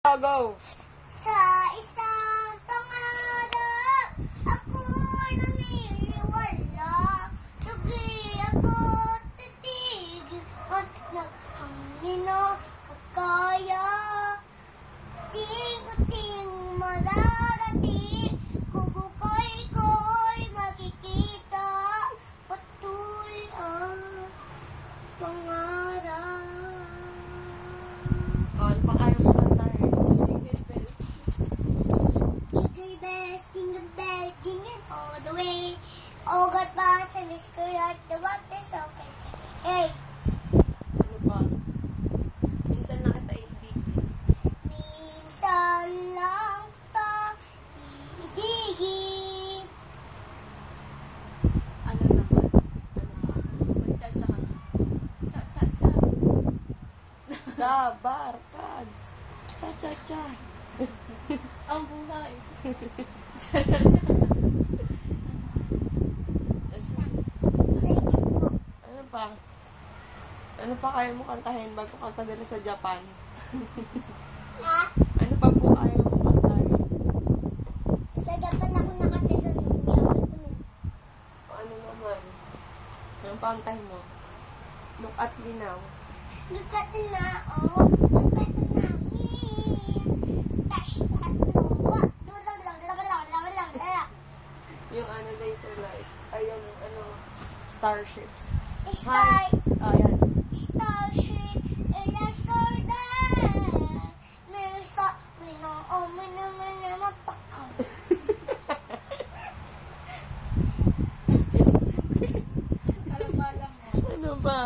Go! Sa isang pangarap, ako naniniwala. Lagi ako titig at naghangin na kakaya. Ting-ting mararating, kubukay ko'y makikita. Patuloy ang pangarap. Ano pa kayo makantahin? Jingle bells, jingle bell, jingle all the way. Oh, God, pa sa Miss Kuya, the water so fresh. Hey, Ano pa? Minsan na kita ibigin. minsan lang pa iibigin. Ano naman? Magtsatsa ka. Cha-cha-cha. Dabar, kads. Cha-cha-cha. Ang buhay. Ano pa? Ano pa kaya mo kantahin bago kanta din sa Japan? Ha? Ano pa po kaya mo kantahin? Sa Japan ako nakatira ng yaman ko nun. Ano naman? Anong pantahin mo? Look at me now. Look at the now, look at the now. Touch that what? Yung ano, laser light. Ay, yung ano, starships. Sky, Ayan. starship, yesterday. May stop, may no, oh, may mapakaw. Alam mo. Ano ba?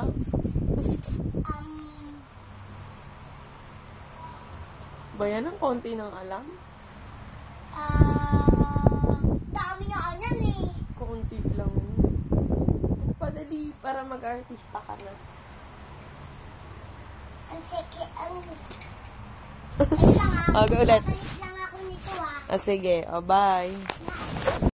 Bayan ng konti ng alam? Dami na alam eh. Konti lang. Padali para mag-artista ka na. Ang seki, Ay, lang Go ulit. Salit lang ako nito Sige, bye.